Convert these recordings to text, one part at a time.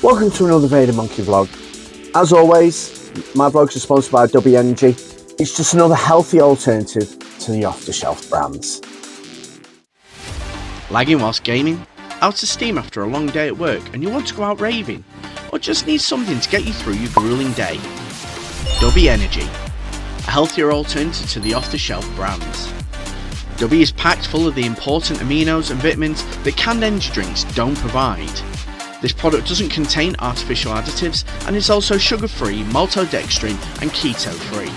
Welcome to another VaderMonkey vlog. As always, my vlogs are sponsored by dubbyenergy. It's just another healthy alternative to the off-the-shelf brands. Lagging whilst gaming? Out of steam after a long day at work and you want to go out raving? Or just need something to get you through your grueling day? dubbyenergy, a healthier alternative to the off-the-shelf brands. Dubby is packed full of the important aminos and vitamins that canned energy drinks don't provide. This product doesn't contain artificial additives and is also sugar-free, maltodextrin and keto-free.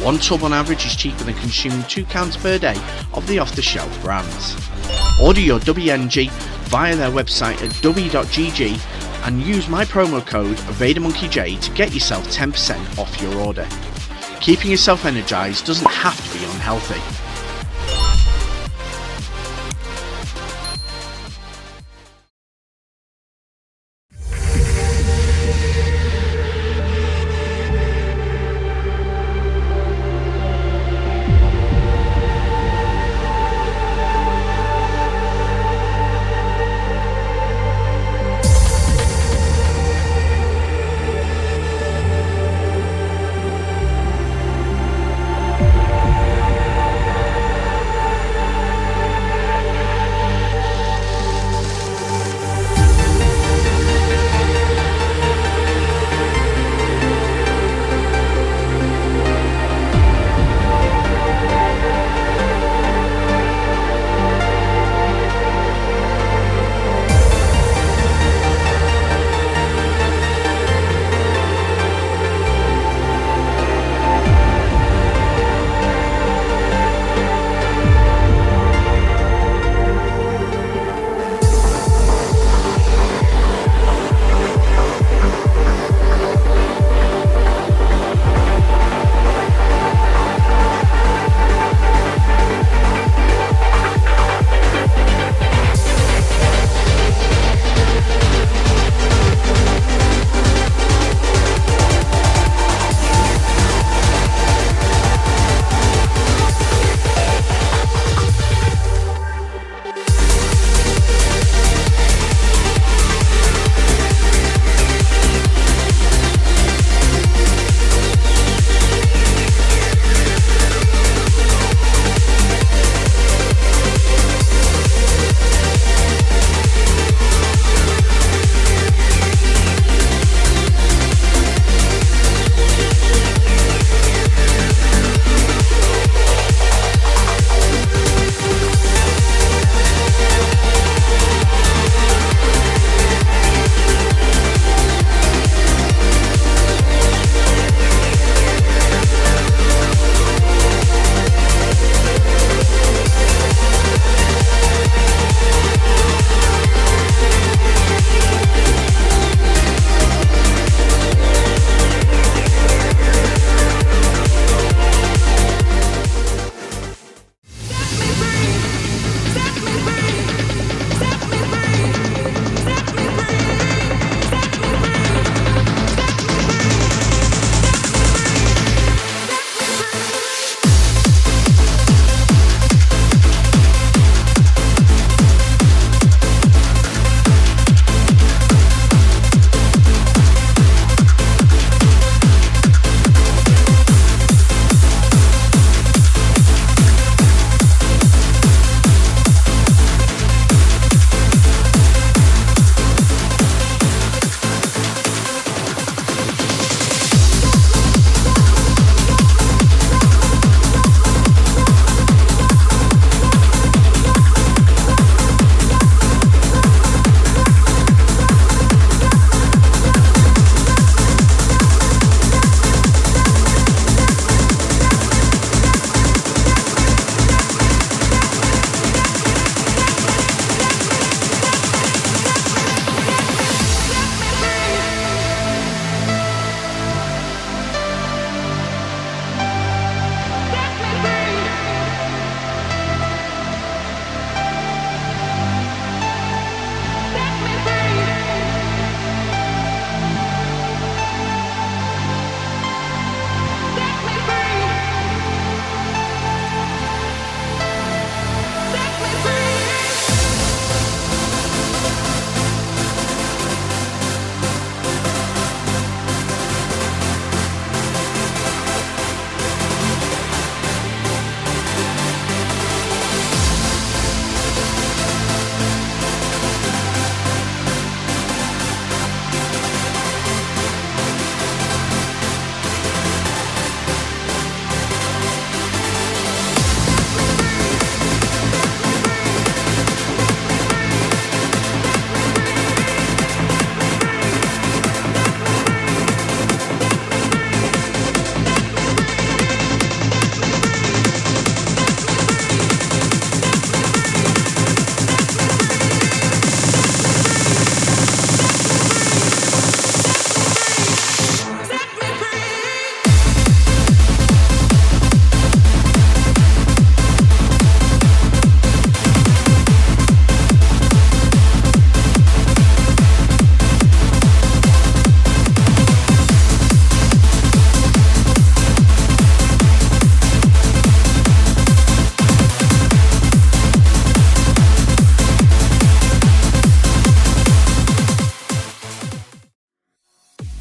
One tub on average is cheaper than consuming 2 cans per day of the off-the-shelf brands. Order your dubbyenergy via their website at dubbye.gg and use my promo code VaderMonkeyJ to get yourself 10% off your order. Keeping yourself energized doesn't have to be unhealthy.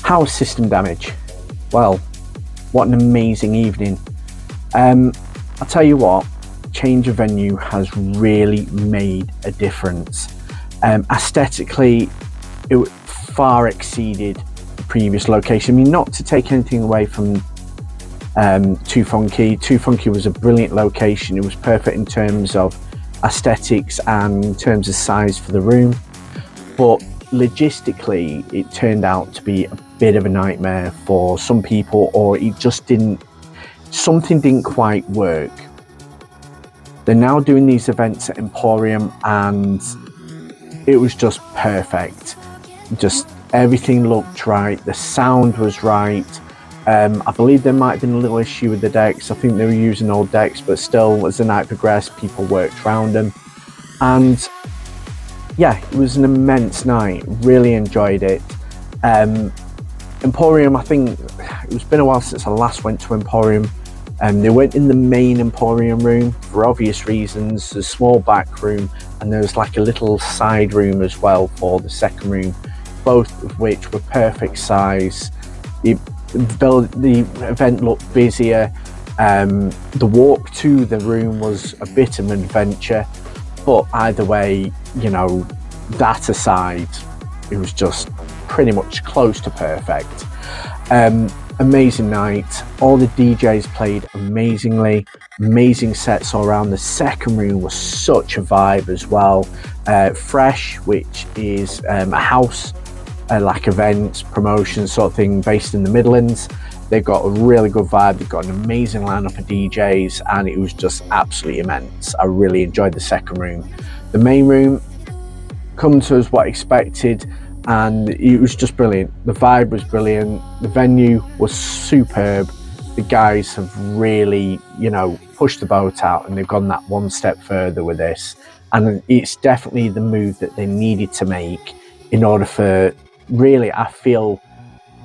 How was System Damage? Well, what an amazing evening. I'll tell you what, change of venue has really made a difference. Aesthetically, it far exceeded the previous location. I mean, not to take anything away from Too Funky. Too Funky was a brilliant location. It was perfect in terms of aesthetics and in terms of size for the room, but logistically it turned out to be a bit of a nightmare for some people, or it just something didn't quite work. They're now doing these events at Emporium and it was just perfect. Just everything looked right, the sound was right. I believe there might have been a little issue with the decks. I think they were using old decks, but still, as the night progressed, people worked around them. And yeah, it was an immense night. Really enjoyed it. Emporium, I think it's been a while since I last went to Emporium. They went in the main Emporium room for obvious reasons. There's a small back room, and there's like a little side room as well for the second room, both of which were perfect size. The event looked busier. The walk to the room was a bit of an adventure, but either way, you know, that aside, it was just pretty much close to perfect. Amazing night. All the DJs played amazingly. Amazing sets all around. The second room was such a vibe as well. Fresh, which is a house like events, promotion sort of thing based in the Midlands. They've got a really good vibe. They've got an amazing lineup of DJs, and it was just absolutely immense. I really enjoyed the second room. The main room, come to us what expected, and it was just brilliant. The vibe was brilliant. The venue was superb. The guys have really, you know, pushed the boat out, and they've gone that one step further with this. And it's definitely the move that they needed to make in order for, really, I feel,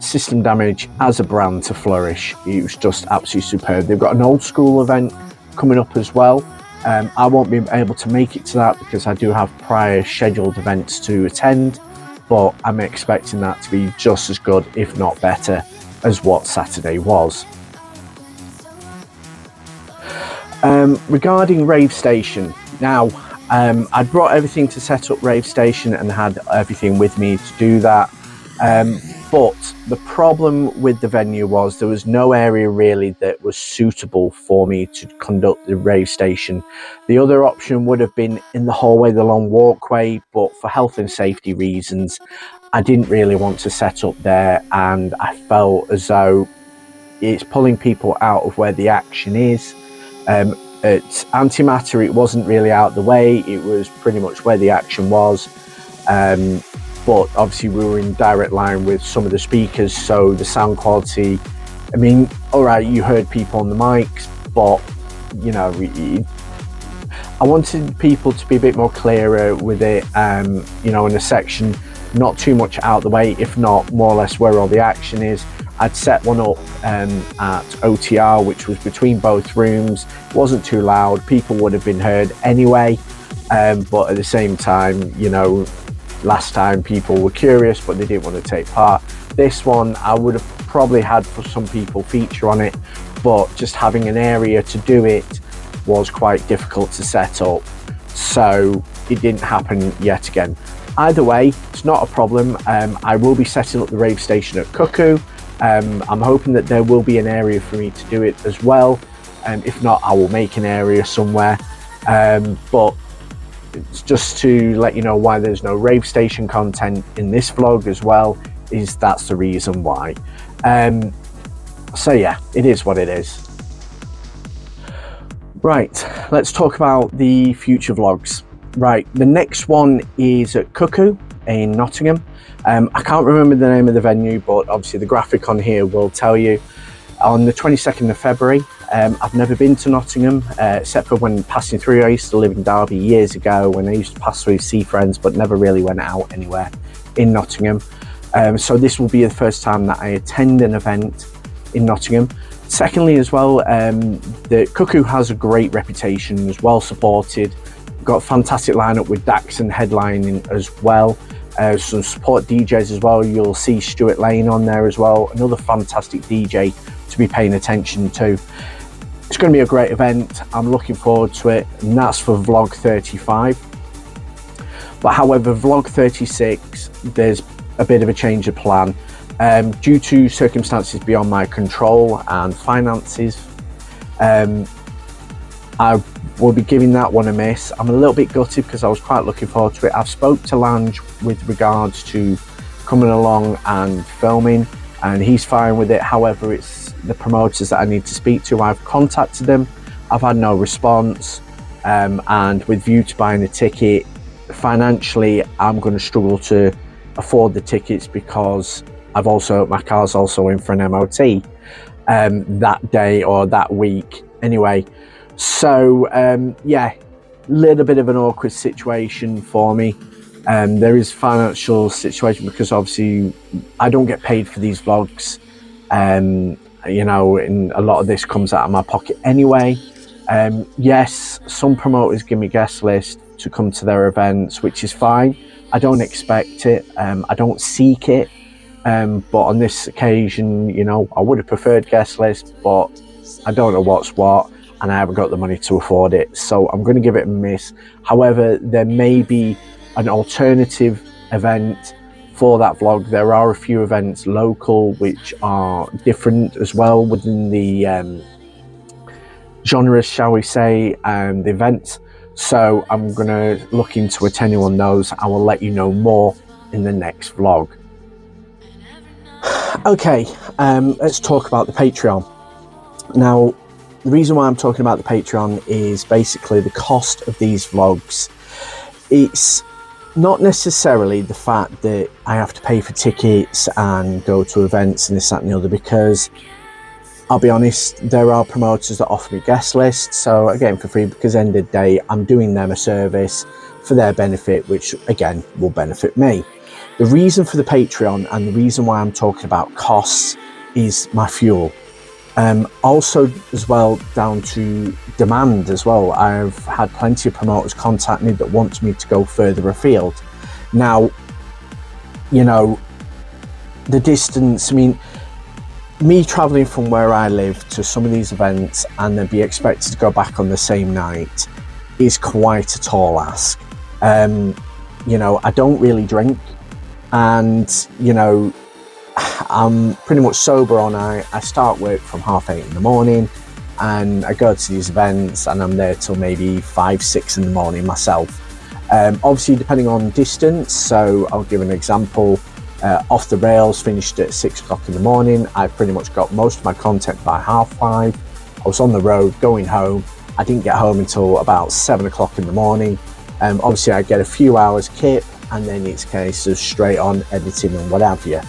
System Damage as a brand to flourish. It was just absolutely superb. They've got an old school event coming up as well. I won't be able to make it to that because I do have prior scheduled events to attend, but I'm expecting that to be just as good, if not better, as what Saturday was. Regarding Rave Station, now I brought everything to set up Rave Station and had everything with me to do that. But the problem with the venue was there was no area really that was suitable for me to conduct the Rave Station. The other option would have been in the hallway, the long walkway, but for health and safety reasons, I didn't really want to set up there, and I felt as though it's pulling people out of where the action is. At Antimatter, it wasn't really out the way, it was pretty much where the action was. But obviously we were in direct line with some of the speakers, so the sound quality, I mean, all right, you heard people on the mics, but, you know, I wanted people to be a bit more clearer with it, you know, in a section, not too much out the way, if not more or less where all the action is. I'd set one up at OTR, which was between both rooms. It wasn't too loud, people would have been heard anyway, but at the same time, you know, last time people were curious but they didn't want to take part. This one I would have probably had for some people feature on it, but just having an area to do it was quite difficult to set up, so it didn't happen yet again. Either way, it's not a problem. I will be setting up the Rave Station at Cuckoo. I'm hoping that there will be an area for me to do it as well. If not, I will make an area somewhere. But it's just to let you know why there's no Rave Station content in this vlog as well, is that's the reason why. So yeah, it is what it is. Right, let's talk about the future vlogs. Right, the next one is at Cuckoo in Nottingham. I can't remember the name of the venue, but obviously the graphic on here will tell you. On the 22nd of February, I've never been to Nottingham, except for when passing through. I used to live in Derby years ago when I used to pass through, see friends, but never really went out anywhere in Nottingham. So this will be the first time that I attend an event in Nottingham. Secondly as well, the Cuckoo has a great reputation, is well supported, got a fantastic lineup with Daxon headlining as well. some support DJs as well. You'll see Stuart Lane on there as well, another fantastic DJ to be paying attention to. It's going to be a great event. I'm looking forward to it, and that's for vlog 35. But however, vlog 36, there's a bit of a change of plan. Due to circumstances beyond my control and finances, I will be giving that one a miss. I'm a little bit gutted because I was quite looking forward to it. I've spoke to Lange with regards to coming along and filming, and he's fine with it. However, it's the promoters that I need to speak to. I've contacted them, I've had no response, and with view to buying a ticket, financially I'm going to struggle to afford the tickets because my car's also in for an MOT that day or that week anyway. So yeah, little bit of an awkward situation for me. There is financial situation because obviously I don't get paid for these vlogs, you know, and a lot of this comes out of my pocket anyway. Yes, some promoters give me guest list to come to their events, which is fine. I don't expect it, I don't seek it, but on this occasion, you know, I would have preferred guest list, but I don't know what's what, and I haven't got the money to afford it, so I'm going to give it a miss. However, there may be an alternative event for that vlog. There are a few events local which are different as well within the genres, shall we say, the events. So I'm going to look into attending on those. I will let you know more in the next vlog. Okay, let's talk about the Patreon. Now, the reason why I'm talking about the Patreon is basically the cost of these vlogs. It's not necessarily the fact that I have to pay for tickets and go to events and this, that and the other, because I'll be honest, there are promoters that offer me guest lists, so again for free, because end of the day I'm doing them a service for their benefit, which again will benefit me. The reason for the Patreon and the reason why I'm talking about costs is my fuel. Also as well down to demand as well. I've had plenty of promoters contact me that want me to go further afield. Now, you know, the distance, I mean, me traveling from where I live to some of these events and then be expected to go back on the same night is quite a tall ask. You know, I don't really drink, and you know, I'm pretty much sober all night. I start work from 8:30 in the morning and I go to these events and I'm there till maybe 5, 6 in the morning myself. Obviously depending on distance, so I'll give an example. Off the Rails finished at 6 o'clock in the morning. I pretty much got most of my content by 5:30. I was on the road going home. I didn't get home until about 7 o'clock in the morning. Obviously I get a few hours kip and then it's a case of straight on editing and what have you.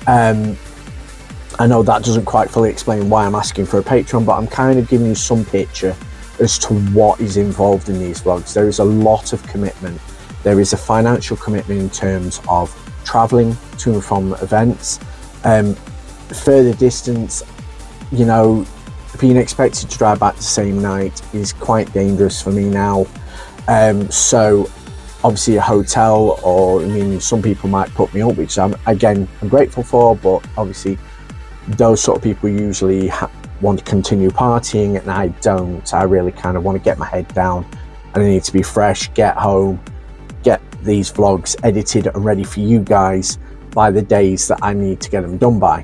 I know that doesn't quite fully explain why I'm asking for a Patreon, but I'm kind of giving you some picture as to what is involved in these vlogs. There is a lot of commitment. There is a financial commitment in terms of traveling to and from events. Further distance, you know, being expected to drive back the same night is quite dangerous for me now. So obviously a hotel, or I mean, some people might put me up, which I'm grateful for, but obviously those sort of people usually want to continue partying and I don't. I really kind of want to get my head down and I need to be fresh, get home, get these vlogs edited and ready for you guys by the days that I need to get them done by.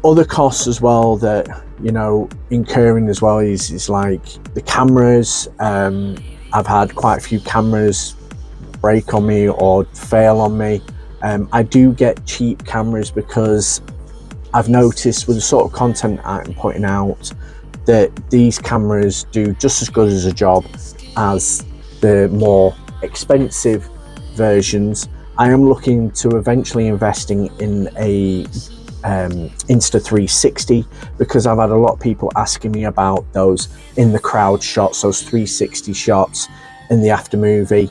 Other costs as well that, you know, incurring as well is like the cameras. I've had quite a few cameras break on me or fail on me. I do get cheap cameras because I've noticed with the sort of content I'm putting out that these cameras do just as good as a job as the more expensive versions. I am looking to eventually investing in a Insta360 because I've had a lot of people asking me about those in the crowd shots, those 360 shots in the Aftermovie,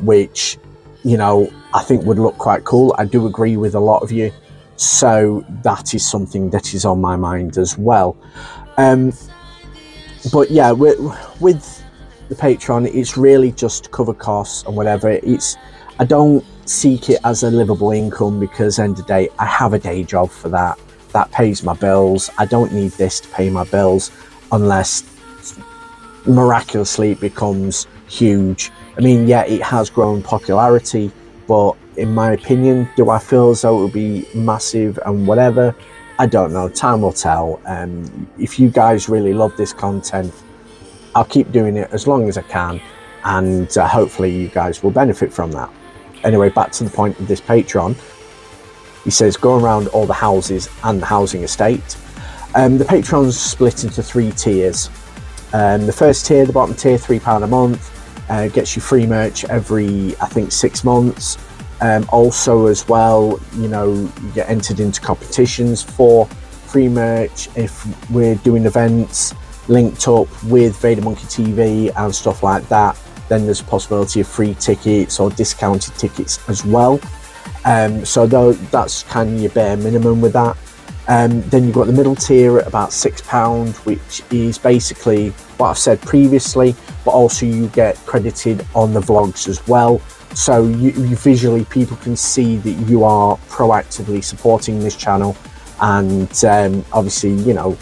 which, you know, I think would look quite cool. I do agree with a lot of you, so that is something that is on my mind as well. But yeah, with the Patreon, it's really just to cover costs and whatever. I don't seek it as a livable income, because end of the day, I have a day job for that pays my bills. I don't need this to pay my bills unless miraculously it becomes huge. I mean, yeah, it has grown popularity, but in my opinion, do I feel as though it will be massive and whatever? I don't know. Time will tell. If you guys really love this content, I'll keep doing it as long as I can, and hopefully you guys will benefit from that. Anyway, back to the point of this Patreon. He says, go around all the houses and the housing estate. The Patreon's split into 3 tiers. The first tier, the bottom tier, £3 a month, gets you free merch every, I think, 6 months. Also as well, you know, you get entered into competitions for free merch if we're doing events linked up with VaderMonkey TV and stuff like that. Then there's a possibility of free tickets or discounted tickets as well. So that's kind of your bare minimum with that. Then you've got the middle tier at about £6, which is basically what I've said previously, but also you get credited on the vlogs as well. So you visually, people can see that you are proactively supporting this channel. And obviously, you know,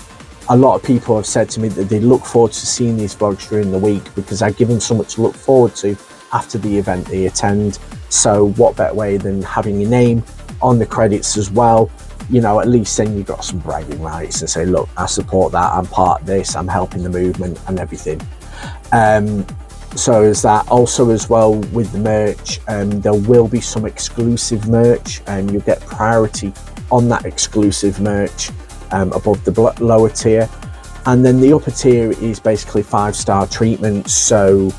a lot of people have said to me that they look forward to seeing these vlogs during the week, because I give them so much to look forward to after the event they attend. So what better way than having your name on the credits as well? You know, at least then you've got some bragging rights and say, look, I support that, I'm part of this, I'm helping the movement and everything. So is that. Also as well with the merch, there will be some exclusive merch, and you'll get priority on that exclusive merch above the lower tier. And then the upper tier is basically 5-star treatment. So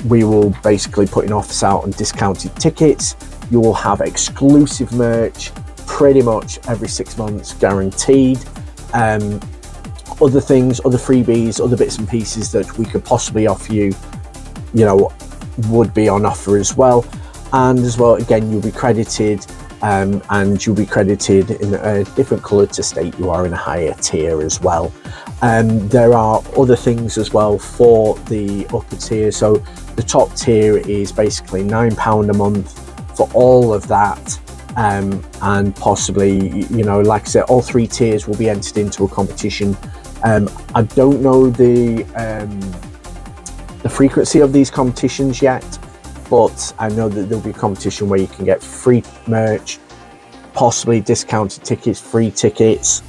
we will basically put an offers out on discounted tickets. You will have exclusive merch pretty much every 6 months, guaranteed. Other things, other freebies, other bits and pieces that we could possibly offer you, you know, would be on offer as well. And as well, again, you'll be credited, and you'll be credited in a different colour to state you are in a higher tier as well. There are other things as well for the upper tier. So the top tier is basically £9 a month for all of that. And possibly, you know, like I said, all 3 tiers will be entered into a competition. I don't know the frequency of these competitions yet, but I know that there'll be a competition where you can get free merch, possibly discounted tickets, free tickets,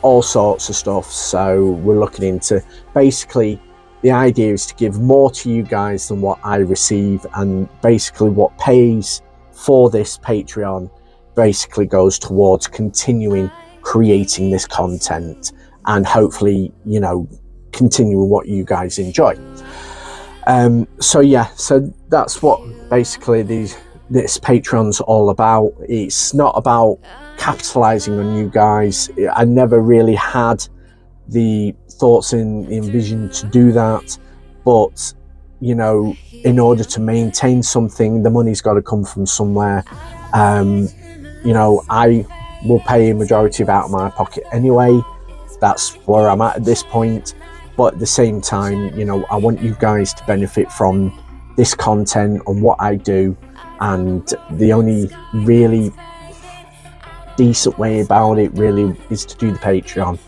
all sorts of stuff. So we're looking into, basically the idea is to give more to you guys than what I receive, and basically what pays for this Patreon basically goes towards continuing creating this content and hopefully, you know, continuing what you guys enjoy. So yeah, so that's what basically this Patreon's all about. It's not about capitalizing on you guys. I never really had the thoughts in vision to do that, but you know, in order to maintain something, the money's got to come from somewhere. You know, I will pay a majority of out of my pocket anyway. That's where I'm at this point. But at the same time, you know, I want you guys to benefit from this content and what I do. And the only really decent way about it really is to do the Patreon.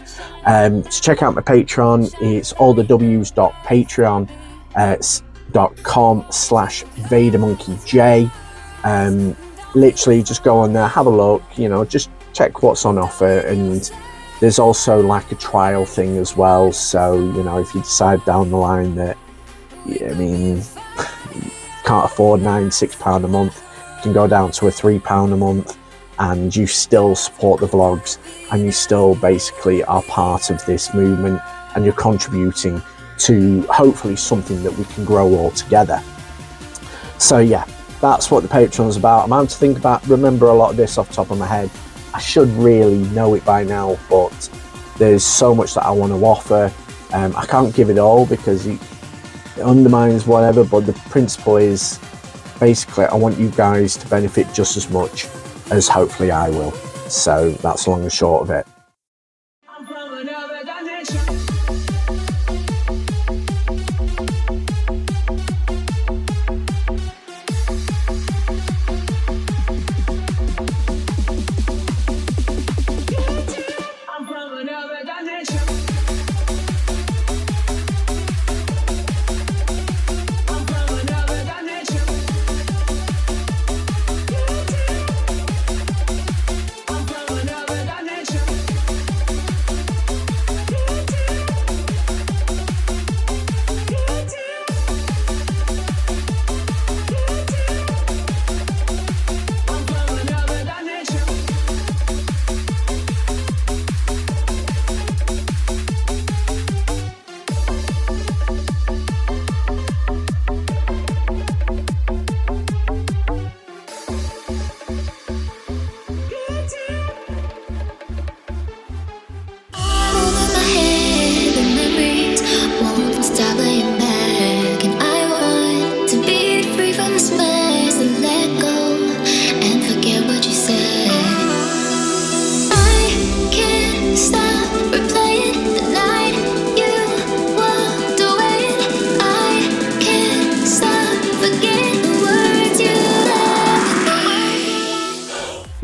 To check out my Patreon, it's allthews.patreon.com/VaderMonkeyJ. Literally just go on there, have a look, you know, just check what's on offer. And there's also like a trial thing as well. So, you know, if you decide down the line that, I mean, you can't afford £6 a month, you can go down to a £3 a month, and you still support the vlogs, and you still basically are part of this movement, and you're contributing to hopefully something that we can grow all together. So yeah, that's what the Patreon is about. I'm having to think about, remember a lot of this off the top of my head. I should really know it by now, but there's so much that I want to offer. I can't give it all because it undermines whatever, but the principle is basically I want you guys to benefit just as much as hopefully I will. So that's long and short of it.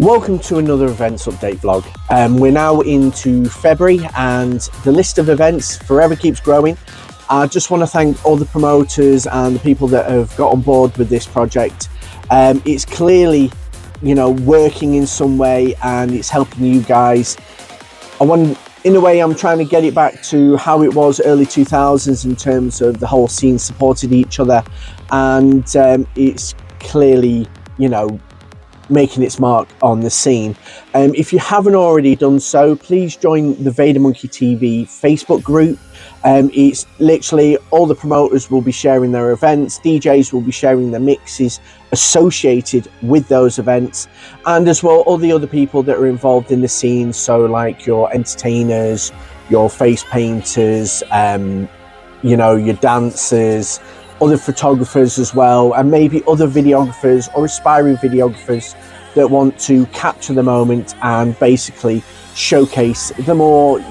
Welcome to another events update vlog. We're now into February and the list of events forever keeps growing. I just want to thank all the promoters and the people that have got on board with this project. It's clearly, working in some way and it's helping you guys. In a way, I'm trying to get it back to how it was early 2000s in terms of the whole scene supported each other, and it's clearly, making its mark on the scene. If you haven't already done so, please join the VaderMonkey TV Facebook group. It's literally all the promoters will be sharing their events, DJs will be sharing their mixes associated with those events, and as well all the other people that are involved in the scene, so like your entertainers, your face painters, your dancers, other photographers as well, and maybe other videographers or aspiring videographers that want to capture the moment and basically showcase the more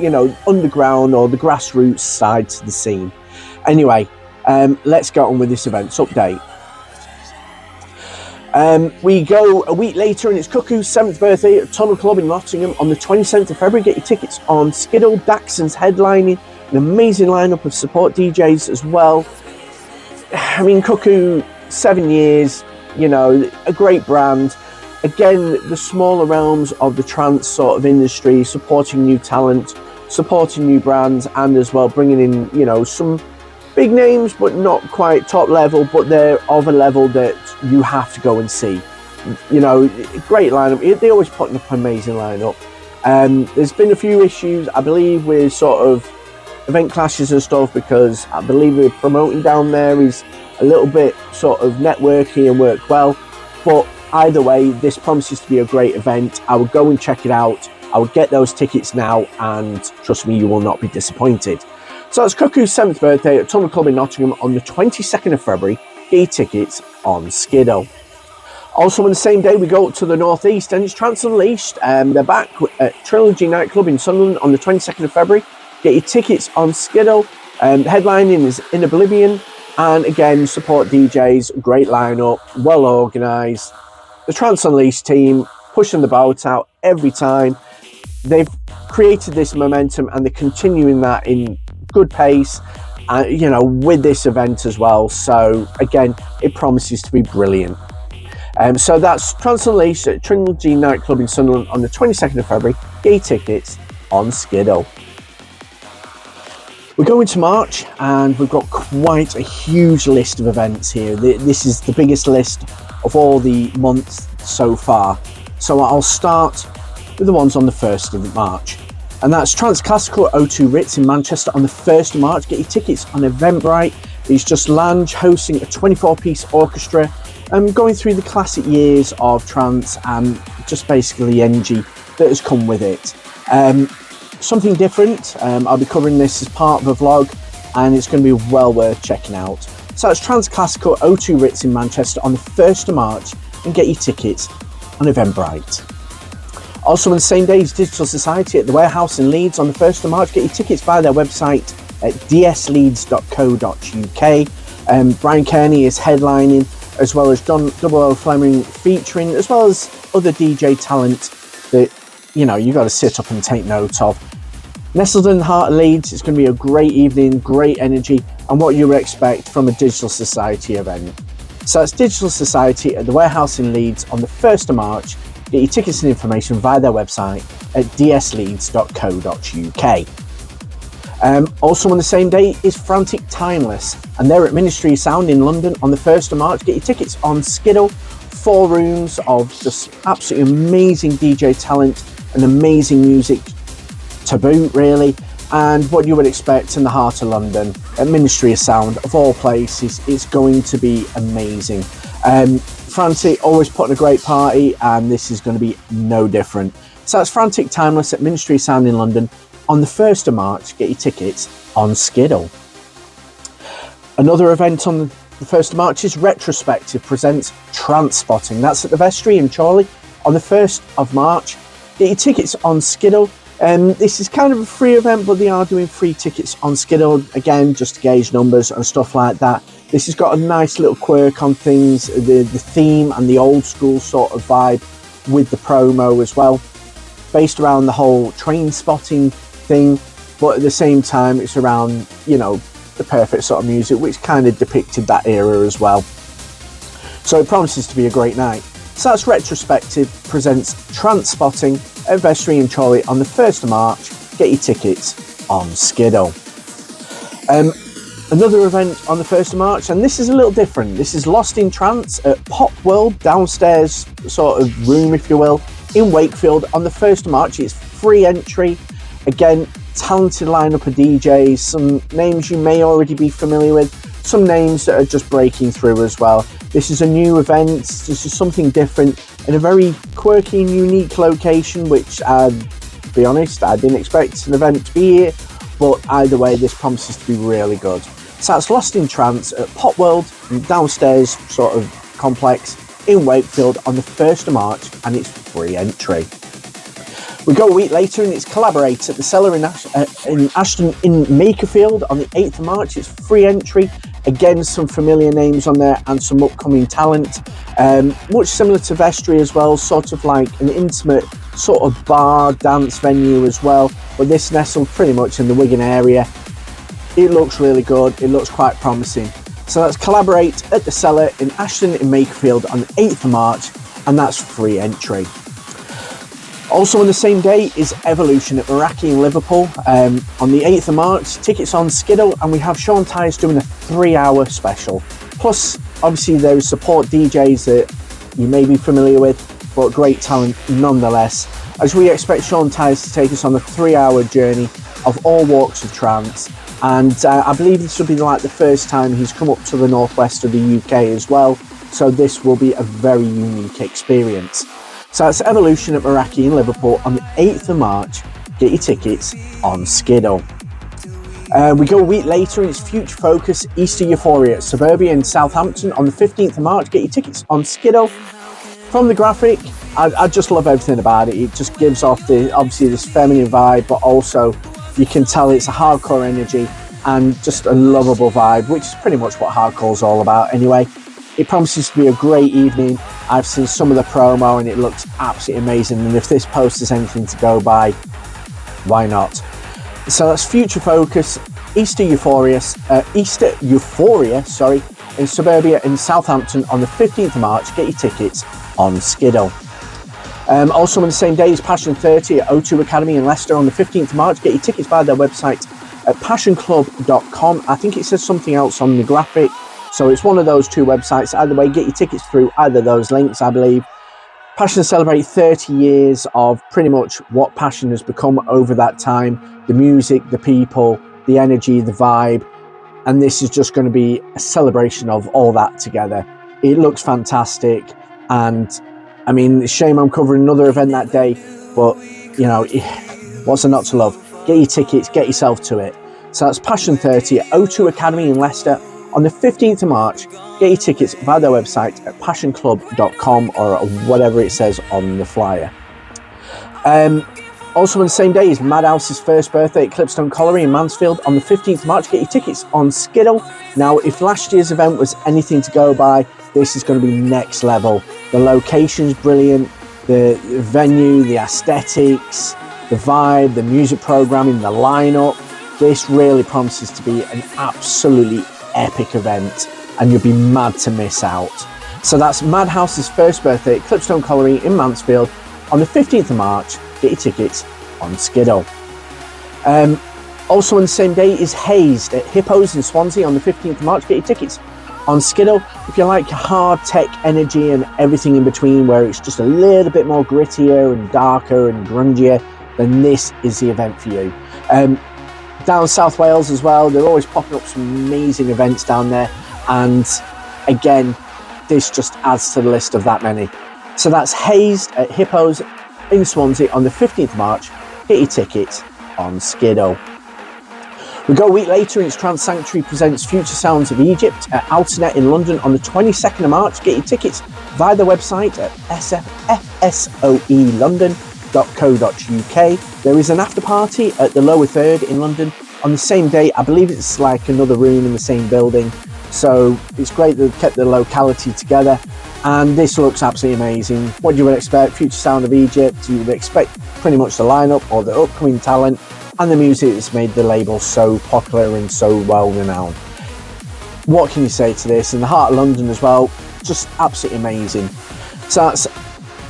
underground or the grassroots side to the scene. Anyway, let's get on with this events update. We go a week later and it's Cuckoo's 7th birthday at Tunnel Club in Nottingham on the 27th of February. Get your tickets on Skiddle. Daxon's headlining, an amazing lineup of support DJs as well. I mean, Cuckoo, 7 years, a great brand. Again, the smaller realms of the trance sort of industry, supporting new talent, supporting new brands, and as well bringing in, some big names, but not quite top level, but they're of a level that you have to go and see. Great lineup. They always put up an amazing lineup. There's been a few issues, I believe, with sort of event clashes and stuff, because I believe the promoting down there is a little bit sort of networky and work well, but either way, this promises to be a great event. I would go and check it out. I would get those tickets now, and trust me, you will not be disappointed. So it's Cuckoo's 7th birthday at Tunnel Club in Nottingham on the 22nd of February. Get your tickets on Skiddle. Also on the same day, we go up to the northeast and it's Trance Unleashed. They're back at Trilogy Nightclub in Sunderland on the 22nd of February. Get your tickets on Skiddle. Headlining is In Oblivion, and again, support DJs, great lineup, well organised. The Trance Unleashed team pushing the boat out every time. They've created this momentum and they're continuing that in good pace, with this event as well. So again, it promises to be brilliant. So that's Trance Unleashed at Trilogy Nightclub in Sunderland on the 22nd of February. Get your tickets on Skiddle. We're going to March and we've got quite a huge list of events here. This is the biggest list of all the months so far. So I'll start with the ones on the 1st of March. And that's Trance Classical at O2 Ritz in Manchester on the 1st of March. Get your tickets on Eventbrite. It's just Lange hosting a 24-piece orchestra and going through the classic years of trance and just basically the energy that has come with it. Something different. I'll be covering this as part of a vlog and it's going to be well worth checking out. So it's Trance Classical O2 Ritz in Manchester on the 1st of March, and get your tickets on Eventbrite. Also on the same day is Digital Society at the Warehouse in Leeds on the 1st of March. Get your tickets via their website at dsleeds.co.uk. Brian Kearney is headlining, as well as John O Fleming featuring, as well as other DJ talent that you got to sit up and take note of. Nestled in the heart of Leeds, it's going to be a great evening, great energy, and what you would expect from a Digital Society event. So that's Digital Society at the Warehouse in Leeds on the 1st of March. Get your tickets and information via their website at dsleeds.co.uk. Also on the same day is Frantic Timeless, and they're at Ministry of Sound in London on the 1st of March. Get your tickets on Skiddle. 4 rooms of just absolutely amazing DJ talent and amazing music to boot, really, and what you would expect in the heart of London at Ministry of Sound, of all places. It's going to be amazing. Frantic always put on a great party, and this is going to be no different. So that's Frantic Timeless at Ministry of Sound in London on the 1st of March. Get your tickets on Skiddle. Another event on the 1st of March is Retrospective presents Trance Spotting. That's at the Vestry in Chorley on the 1st of March. Get your tickets on Skiddle. This is kind of a free event, but they are doing free tickets on Skiddle, again, just to gauge numbers and stuff like that. This has got a nice little quirk on things, the theme and the old school sort of vibe with the promo as well, based around the whole train spotting thing, but at the same time it's around, you know, the perfect sort of music which kind of depicted that era as well. So it promises to be a great night. So that's Retrospective presents Trance Spotting at Vestry and Chorley on the 1st of March. Get your tickets on Skidoo. Another event on the 1st of March, and this is a little different. This is Lost in Trance at Pop World, downstairs sort of room, if you will, in Wakefield on the 1st of March. It's free entry. Again, talented lineup of DJs, some names you may already be familiar with, some names that are just breaking through as well. This is a new event. This is something different in a very quirky and unique location, which, to be honest, I didn't expect an event to be here, but either way, this promises to be really good. So that's Lost in Trance at Pop World, downstairs sort of complex in Wakefield on the 1st of March, and it's free entry. We go a week later and it's Collaborate at the Cellar in Ashton in Makerfield on the 8th of March. It's free entry. Again, some familiar names on there and some upcoming talent. Much similar to Vestry as well, sort of like an intimate sort of bar dance venue as well, but this nestled pretty much in the Wigan area. It looks really good. It looks quite promising. So that's Collaborate at the Cellar in Ashton in Makerfield on the 8th of March, and that's free entry. Also on the same day is Evolution at Meraki in Liverpool on the 8th of March. Tickets on Skidoo, and we have Sean Tyas doing a 3-hour special. Plus, obviously, there is support DJs that you may be familiar with, but great talent nonetheless, as we expect Sean Tyas to take us on a 3-hour journey of all walks of trance. And I believe this will be like the first time he's come up to the northwest of the UK as well, so this will be a very unique experience. So that's Evolution at Meraki in Liverpool on the 8th of March. Get your tickets on Skidoo. We go a week later and it's Future Focus Easter Euphoria at Suburbia in Southampton on the 15th of March. Get your tickets on Skidoo. From the graphic, I just love everything about it. It just gives off obviously this feminine vibe, but also you can tell it's a hardcore energy and just a lovable vibe, which is pretty much what hardcore's all about anyway. It promises to be a great evening. I've seen some of the promo and it looks absolutely amazing, and if this post is anything to go by, why not? So that's Future Focus Easter Euphoria in Suburbia in Southampton on the 15th of March. Get your tickets on Skidoo. Also on the same day is Passion 30 at O2 Academy in Leicester on the 15th of March. Get your tickets via their website at passionclub.com. I think it says something else on the graphic, so it's one of those two websites. Either way, get your tickets through either of those links, I believe. Passion celebrate 30 years of pretty much what Passion has become over that time. The music, the people, the energy, the vibe. And this is just going to be a celebration of all that together. It looks fantastic. And I mean, it's a shame I'm covering another event that day, but you know, what's there not to love? Get your tickets, get yourself to it. So that's Passion 30 at O2 Academy in Leicester on the 15th of March. Get your tickets via their website at passionclub.com or whatever it says on the flyer. Also on the same day is Madhouse's first birthday at Clipstone Colliery in Mansfield on the 15th of March. Get your tickets on Skidoo. Now, if last year's event was anything to go by, this is going to be next level. The location's brilliant, the venue, the aesthetics, the vibe, the music programming, the lineup. This really promises to be an absolutely epic event, and you'll be mad to miss out. So that's Madhouse's first birthday at Clipstone Colliery in Mansfield on the 15th of March. Get your tickets on Skidoo. Also on the same day is Hazed at Hippos in Swansea on the 15th of March. Get your tickets on Skidoo. If you like hard tech energy and everything in between, where it's just a little bit more grittier and darker and grungier, then this is the event for you. Down South Wales as well, they're always popping up some amazing events down there, and again, this just adds to the list of that many. So that's Hazed at Hippos in Swansea on the 15th of March. Get your tickets on Skidoo. We go a week later and it's Trance Sanctuary presents Future Sounds of Egypt at Altanet in London on the 22nd of March. Get your tickets via the website at fsoelondon.co.uk. There is an after party at the Lower Third in London on the same day. I believe it's like another room in the same building, so it's great that they've kept the locality together. And this looks absolutely amazing. What you would expect, Future Sound of Egypt, you would expect pretty much the lineup or the upcoming talent and the music that's made the label so popular and so well renowned. What can you say to this? In the heart of London as well, just absolutely amazing. So that's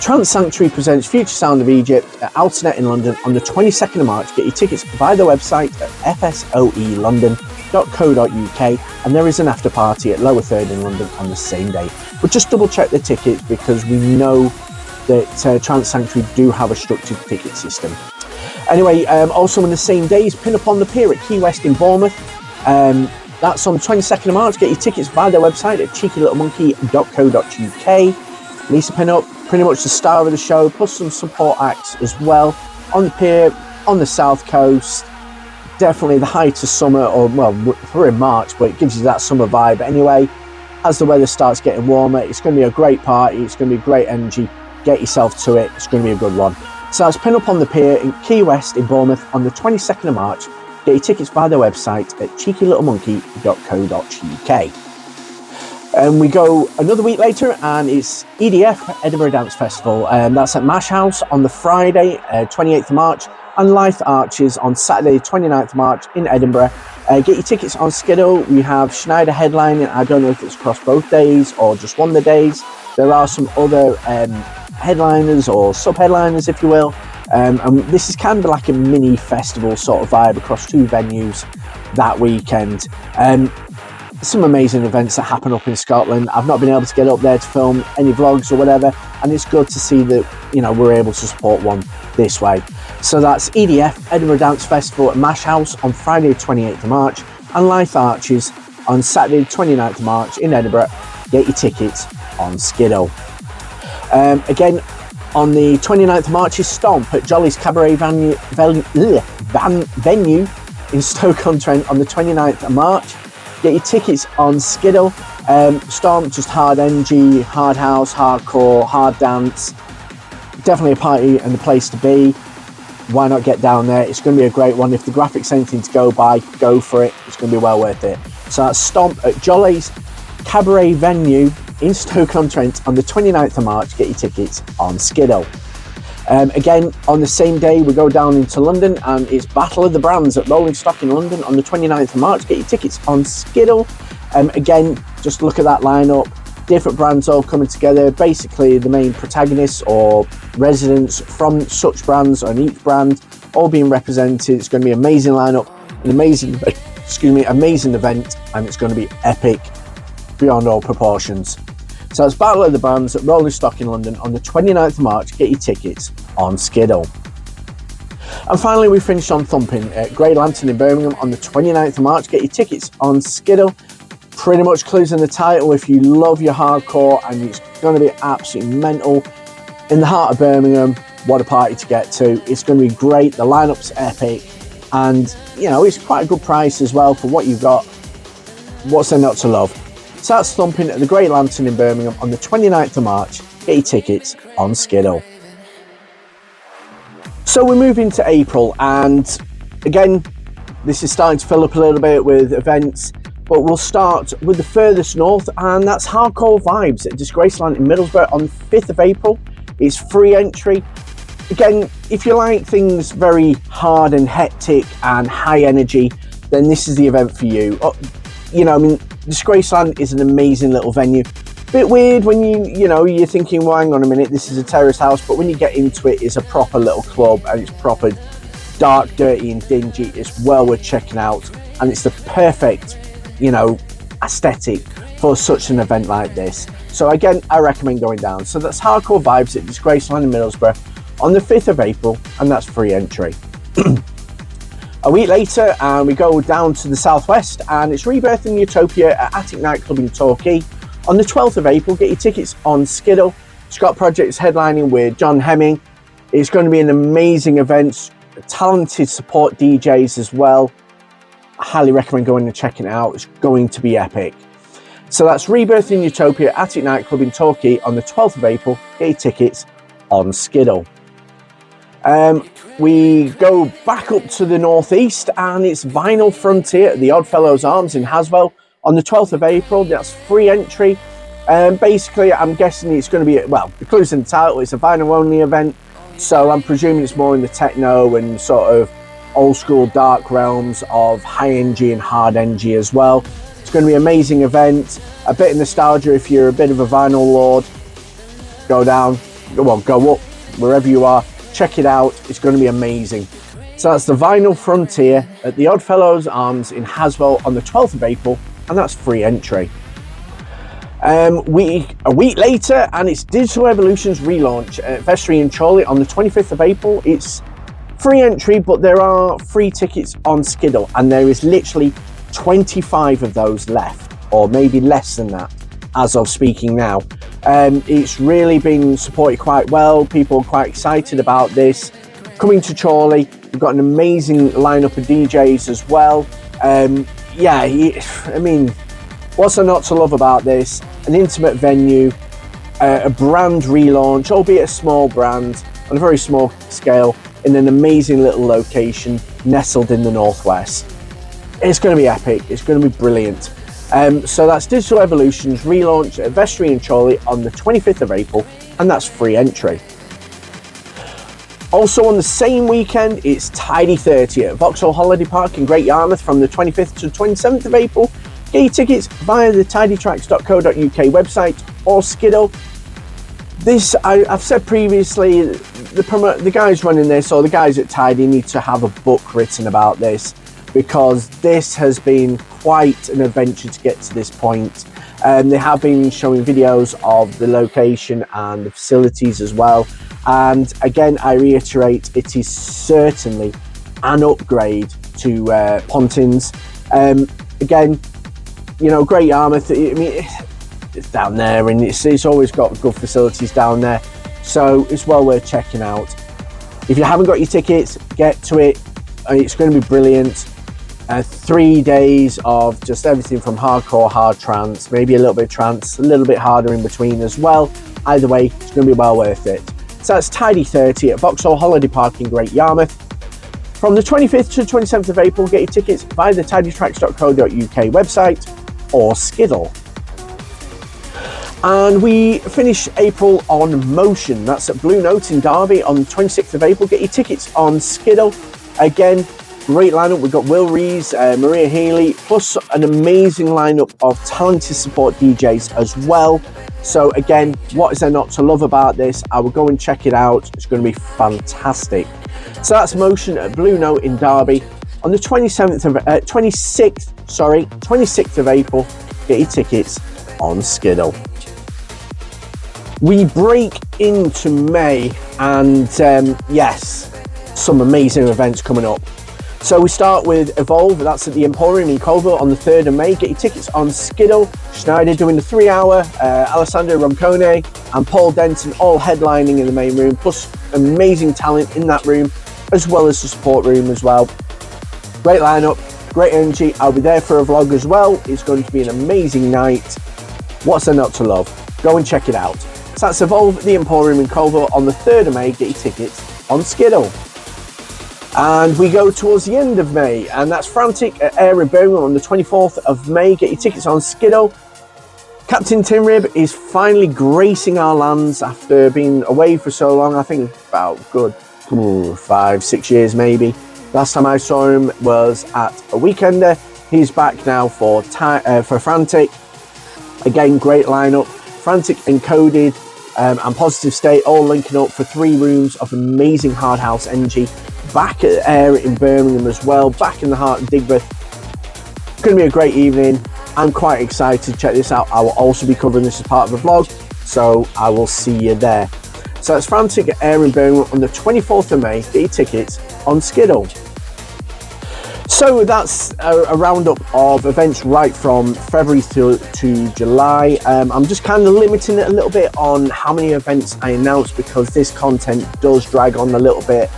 Trance Sanctuary presents Future Sound of Egypt at Alternet in London on the 22nd of March. Get your tickets via the website at fsoelondon.co.uk, and there is an after party at Lower Third in London on the same day. But just double check the tickets because we know that Trance Sanctuary do have a structured ticket system. Anyway, also on the same day is Pin Up on the Pier at Key West in Bournemouth. That's on the 22nd of March. Get your tickets via their website at cheekylittlemonkey.co.uk. Lisa Pin Up, pretty much the star of the show, plus some support acts as well. On the pier, on the south coast, definitely the height of summer, or well, we're in March, but it gives you that summer vibe. Anyway, as the weather starts getting warmer, it's going to be a great party, it's going to be great energy. Get yourself to it, it's going to be a good one. So that's Pin Up on the Pier in Key West in Bournemouth on the 22nd of March. Get your tickets via their website at cheekylittlemonkey.co.uk. And we go another week later and it's EDF, Edinburgh Dance Festival. That's at Mash House on the Friday, 28th of March, and Life Arches on Saturday, 29th of March in Edinburgh. Get your tickets on Skiddle. We have Schneider headlining. I don't know if it's across both days or just one of the days. There are some other headliners or sub-headliners, if you will. And this is kind of like a mini festival sort of vibe across two venues that weekend. Some amazing events that happen up in Scotland. I've not been able to get up there to film any vlogs or whatever, and it's good to see that, you know, we're able to support one this way. So that's EDF, Edinburgh Dance Festival at Mash House on Friday 28th of March, and Life Arches on Saturday 29th of March in Edinburgh. Get your tickets on Skiddle. Again, on the 29th of March is Stomp at Jolly's Cabaret venue in Stoke-on-Trent on the 29th of March. Get your tickets on Skiddle. Stomp, just hard energy, hard house, hardcore, hard dance. Definitely a party and a place to be. Why not get down there? It's going to be a great one. If the graphics anything to go by, go for it. It's going to be well worth it. So that's Stomp at Jolly's Cabaret venue in Stoke-on-Trent on the 29th of March. Get your tickets on Skiddle. Again, on the same day, we go down into London and it's Battle of the Brands at Rolling Stock in London on the 29th of March. Get your tickets on Skiddle. Again, just look at that lineup. Different brands all coming together. Basically, the main protagonists or residents from such brands on each brand all being represented. It's going to be an amazing lineup, an amazing event, and it's going to be epic beyond all proportions. So it's Battle of the Brands at Rolling Stock in London on the 29th of March. Get your tickets on Skiddle. And finally, we finished on Thumping at Grey Lantern in Birmingham on the 29th of March. Get your tickets on Skiddle. Pretty much clues in the title. If you love your hardcore, and it's going to be absolutely mental in the heart of Birmingham, what a party to get to. It's going to be great. The lineup's epic, and you know, it's quite a good price as well for what you've got. What's there not to love? So that's Thumping at the Grey Lantern in Birmingham on the 29th of March. Get your tickets on Skiddle. So we move into April, and again, this is starting to fill up a little bit with events, but we'll start with the furthest north, and that's Hardcore Vibes at Disgraceland in Middlesbrough on the 5th of April. It's free entry. Again, if you like things very hard and hectic and high energy, then this is the event for you. You know, I mean, Disgraceland is an amazing little venue. Bit weird when you're thinking, well, hang on a minute, this is a terrace house, but when you get into it, it's a proper little club, and it's proper dark, dirty and dingy. It's well worth checking out, and it's the perfect, aesthetic for such an event like this. So again, I recommend going down. So that's Hardcore Vibes at Disgraceland in Middlesbrough on the 5th of April, and that's free entry. A week later, and we go down to the southwest, and it's Rebirth in Utopia at Attic Nightclub in Torquay on the 12th of April. Get your tickets on Skiddle. Scott Project's headlining with John Hemming. It's going to be an amazing event, talented support DJs as well. I highly recommend going and checking it out. It's going to be epic. So that's Rebirth in Utopia at Attic Nightclub in Torquay on the 12th of April. Get your tickets on Skiddle. We go back up to the northeast, and it's Vinyl Frontier at the Oddfellows Arms in Haswell on the 12th of April. That's free entry. Basically, I'm guessing it's going to be, well, the clue's in the title, it's a vinyl only event, so I'm presuming it's more in the techno and sort of old school dark realms of high energy and hard energy as well. It's going to be an amazing event, a bit of nostalgia if you're a bit of a vinyl lord. Go down, well, go up, wherever you are, check it out, it's going to be amazing. So that's the Vinyl Frontier at the Oddfellows Arms in Haswell on the 12th of April, and that's free entry. A week later, and it's Digital Evolution's relaunch at Vestry and Chorley on the 25th of April. It's free entry, but there are free tickets on Skiddle, and there is literally 25 of those left, or maybe less than that as of speaking now. It's really been supported quite well. People are quite excited about this. Coming to Chorley, we've got an amazing lineup of DJs as well. Yeah, I mean, what's there not to love about this? An intimate venue, a brand relaunch, albeit a small brand, on a very small scale, in an amazing little location, nestled in the northwest. It's going to be epic, it's going to be brilliant. So that's Digital Evolution's relaunch at Vestry and Chorley on the 25th of April, and that's free entry. Also on the same weekend, it's Tidy 30 at Vauxhall Holiday Park in Great Yarmouth from the 25th to the 27th of April. Get your tickets via the tidytracks.co.uk website or Skiddle. This, I've said previously, the guys running this, or the guys at Tidy, need to have a book written about this, because this has been quite an adventure to get to this point. They have been showing videos of the location and the facilities as well. And again, I reiterate, it is certainly an upgrade to Pontins. Again, you know, Great Yarmouth, I mean, it's down there, and it's always got good facilities down there. So it's well worth checking out. If you haven't got your tickets, get to it. It's going to be brilliant. 3 days of just everything from hardcore, hard trance, maybe a little bit of trance, a little bit harder in between as well. Either way, it's going to be well worth it. So that's Tidy 30 at Vauxhall Holiday Park in Great Yarmouth. From the 25th to the 27th of April, get your tickets via the tidytracks.co.uk website or Skiddle. And we finish April on Motion. That's at Blue Note in Derby on the 26th of April. Get your tickets on Skiddle. Again, great lineup. We've got Will Rees, Maria Healy, plus an amazing lineup of talented support DJs as well. So again, what is there not to love about this? I will go and check it out. It's going to be fantastic. So that's Motion at Blue Note in Derby on the 26th of April. Get your tickets on Skiddle. We break into May, and yes, some amazing events coming up. So we start with Evolve, that's at the Emporium in Colville on the 3rd of May. Get your tickets on Skiddle. Schneider doing the 3-hour, Alessandro Roncone and Paul Denton all headlining in the main room, plus amazing talent in that room, as well as the support room as well. Great lineup, great energy. I'll be there for a vlog as well. It's going to be an amazing night. What's there not to love? Go and check it out. So that's Evolve at the Emporium in Colville on the 3rd of May. Get your tickets on Skiddle. And we go towards the end of May, and that's Frantic at Air in Birmingham on the 24th of May. Get your tickets on Skiddle. Captain Tinrib is finally gracing our lands after being away for so long. I think about good 5-6 years maybe. Last time I saw him was at a weekender. He's back now for Frantic. Again, great lineup. Frantic, Encoded, and Positive State all linking up for 3 rooms of amazing hard house energy. Back at Air in Birmingham as well, back in the heart of Digbeth. Going to be a great evening. I'm quite excited to check this out. I will also be covering this as part of a vlog, so I will see you there. So it's Frantic at Air in Birmingham on the 24th of May. Get your tickets on Skiddle. So that's a roundup of events right from February to July. I'm just kind of limiting it a little bit on how many events I announce, because this content does drag on a little bit.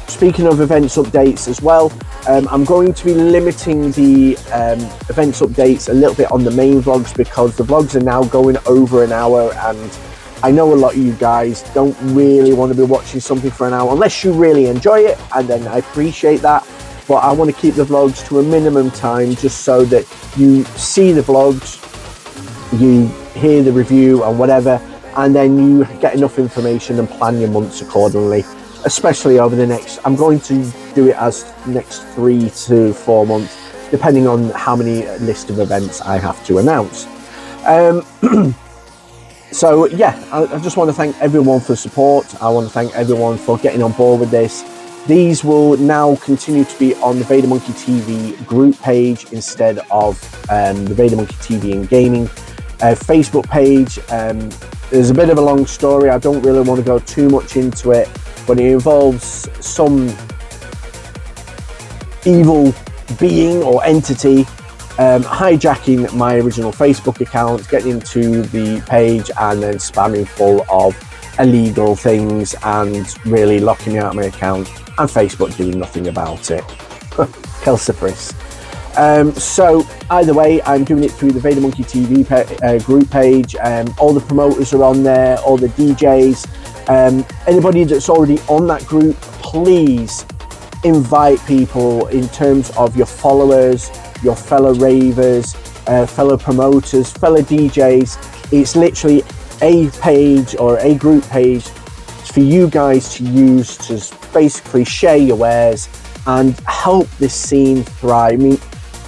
Speaking of events updates as well, I'm going to be limiting the events updates a little bit on the main vlogs, because the vlogs are now going over an hour, and I know a lot of you guys don't really want to be watching something for an hour unless you really enjoy it, and then I appreciate that. But I want to keep the vlogs to a minimum time, just so that you see the vlogs, you hear the review and whatever, and then you get enough information and plan your months accordingly, especially over the next, I'm going to do it as next 3 to 4 months, depending on how many list of events I have to announce. So yeah, I just want to thank everyone for support. I want to thank everyone for getting on board with this. These will now continue to be on the VaderMonkey TV group page instead of the VaderMonkey TV and Gaming Facebook page. There's a bit of a long story. I don't really want to go too much into it, but it involves some evil being or entity hijacking my original Facebook account, getting into the page and then spamming full of illegal things and really locking me out of my account, and Facebook doing nothing about it. Kelsiferous. So either way, I'm doing it through the VaderMonkey TV group page. All the promoters are on there, all the DJs. Anybody that's already on that group, please invite people in terms of your followers, your fellow ravers, fellow promoters, fellow DJs. It's literally a page or a group page for you guys to use to basically share your wares and help this scene thrive. I mean,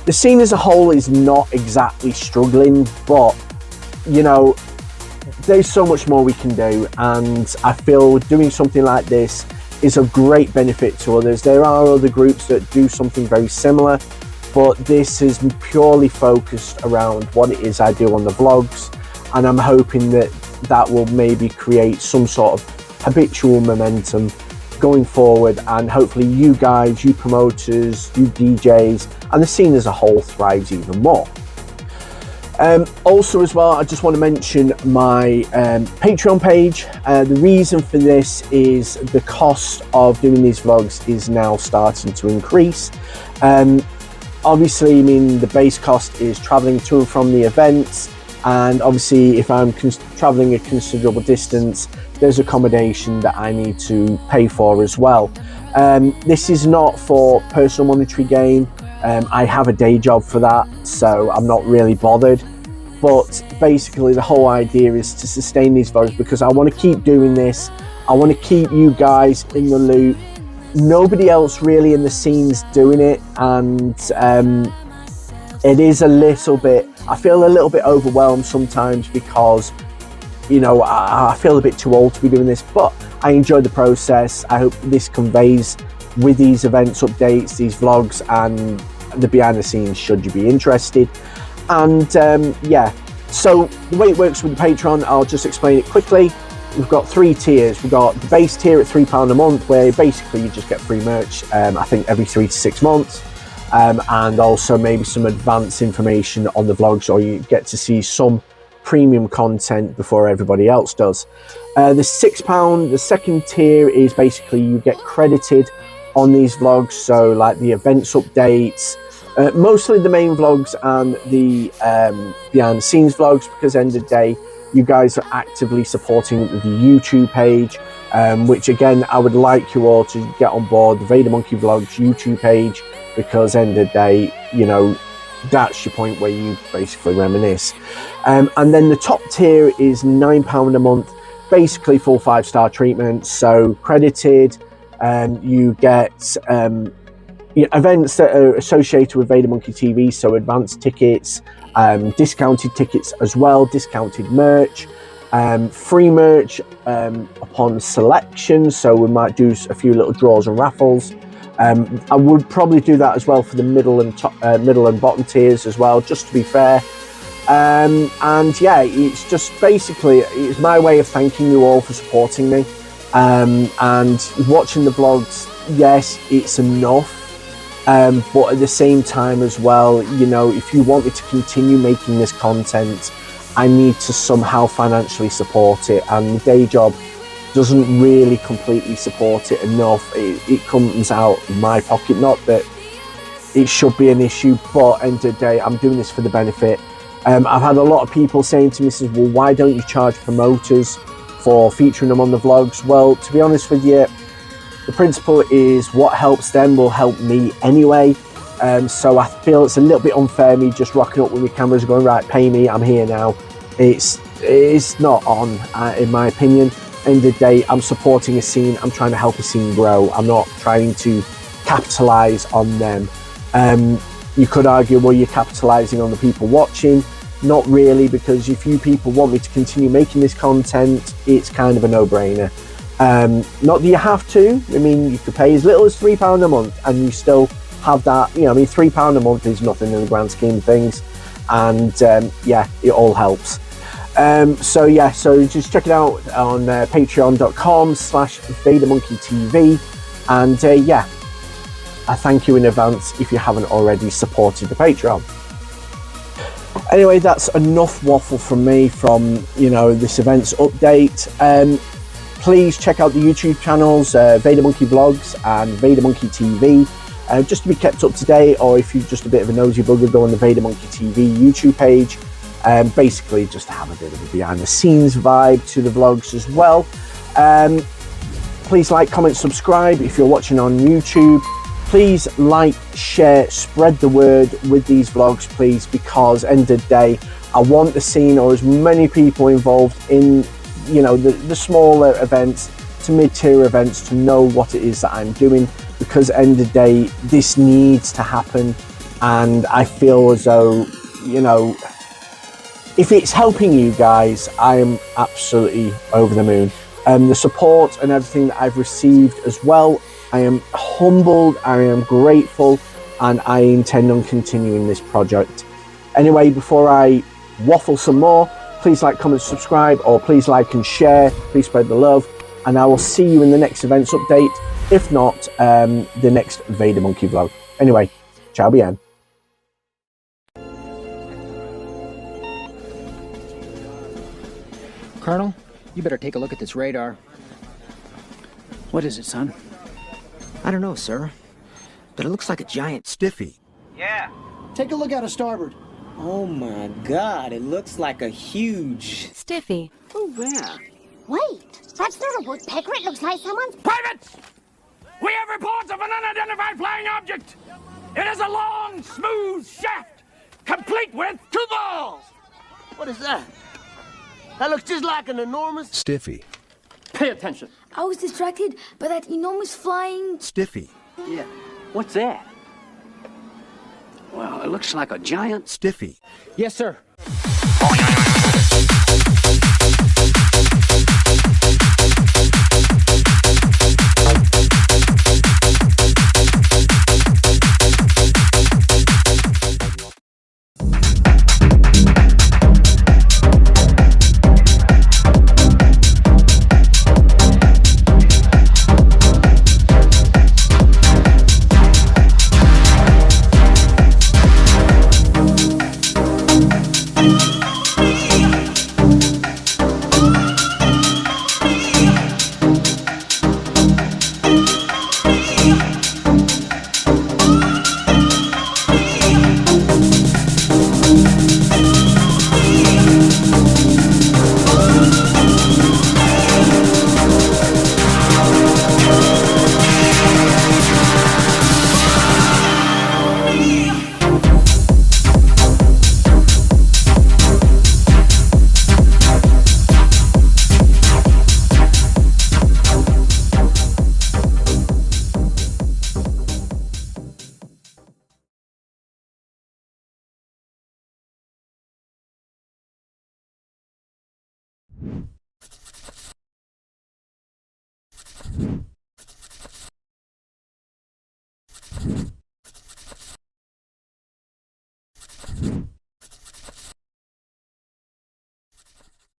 the scene as a whole is not exactly struggling, but you know, there's so much more we can do, and I feel doing something like this is of great benefit to others. There are other groups that do something very similar, but this is purely focused around what it is I do on the vlogs, and I'm hoping that that will maybe create some sort of habitual momentum going forward, and hopefully you guys, you promoters, you DJs, and the scene as a whole thrives even more. Also as well, I just want to mention my Patreon page. The reason for this is the cost of doing these vlogs is now starting to increase. Obviously, I mean, the base cost is traveling to and from the events, and obviously if I'm traveling a considerable distance, there's accommodation that I need to pay for as well. This is not for personal monetary gain. I have a day job for that, so I'm not really bothered. But basically the whole idea is to sustain these vlogs because I want to keep doing this. I want to keep you guys in the loop. Nobody else really in the scene's doing it, and it is a little bit, I feel a little bit overwhelmed sometimes because, you know, I feel a bit too old to be doing this, but I enjoy the process. I hope this conveys with these events updates, these vlogs, and the behind the scenes should you be interested. And yeah, so the way it works with the Patreon, I'll just explain it quickly. We've got 3 tiers. We've got the base tier at £3 a month, where basically you just get free merch, I think every 3 to 6 months, and also maybe some advanced information on the vlogs, or you get to see some premium content before everybody else does. The £6, the second tier, is basically you get credited on these vlogs, so like the events updates, mostly the main vlogs and the behind the scenes vlogs, because at the end of the day you guys are actively supporting the YouTube page, which again I would like you all to get on board the VaderMonkey Vlogs YouTube page, because at the end of the day, you know, that's your point where you basically reminisce. And then the top tier is £9 a month, basically full 5-star treatment, so credited, you get events that are associated with VaderMonkey TV, so advanced tickets, discounted tickets as well, discounted merch, free merch upon selection, so we might do a few little draws and raffles. I would probably do that as well for the middle and bottom tiers as well, just to be fair. And yeah, it's just basically, it's my way of thanking you all for supporting me, and watching the vlogs. Yes, it's enough. But at the same time as well, you know, if you want me to continue making this content, I need to somehow financially support it, and the day job doesn't really completely support it enough. It comes out of my pocket, not that it should be an issue, but at the end of the day, I'm doing this for the benefit. I've had a lot of people saying to me, well, why don't you charge promoters for featuring them on the vlogs? Well, to be honest with you, the principle is what helps them will help me anyway. So I feel it's a little bit unfair me just rocking up with my cameras going, right, pay me, I'm here now. It's not on, in my opinion. End of the day, I'm supporting a scene, I'm trying to help a scene grow. I'm not trying to capitalize on them. You could argue, well, you're capitalizing on the people watching. Not really, because if you people want me to continue making this content, it's kind of a no-brainer. Not that you have to. I mean, you could pay as little as £3 a month and you still have that, you know, I mean, £3 a month is nothing in the grand scheme of things. And yeah, it all helps. So yeah, so just check it out on patreon.com/VaderMonkeyTV. And yeah, I thank you in advance if you haven't already supported the Patreon. Anyway, that's enough waffle from me from, you know, this event's update. Please check out the YouTube channels, VaderMonkey Vlogs and VaderMonkey TV, just to be kept up to date, or if you're just a bit of a nosy bugger, go on the VaderMonkey TV YouTube page. Basically, just to have a bit of a behind the scenes vibe to the vlogs as well. Please like, comment, subscribe if you're watching on YouTube. Please like, share, spread the word with these vlogs, please, because end of the day, I want the scene, or as many people involved in, you know, the smaller events to mid-tier events, to know what it is that I'm doing, because end of the day, this needs to happen. And I feel as though, you know, if it's helping you guys, I am absolutely over the moon. The support and everything that I've received as well, I am humbled, I am grateful, and I intend on continuing this project. Anyway, before I waffle some more, please like, comment, subscribe, or please like and share. Please spread the love, and I will see you in the next events update, if not the next VaderMonkey vlog. Anyway, ciao bien. Colonel, you better take a look at this radar. What is it, son? I don't know, sir, but it looks like a giant Stiffy. Yeah. Take a look out of starboard. Oh my god, it looks like a huge... Stiffy. Oh, yeah. Wait, that's not a woodpecker. It looks like someone's... Privates! We have reports of an unidentified flying object. It is a long, smooth shaft, complete with 2 balls. What is that? That looks just like an enormous... Stiffy. Pay attention. I was distracted by that enormous flying... Stiffy. Yeah. What's that? Well, it looks like a giant... Stiffy. Yes, sir.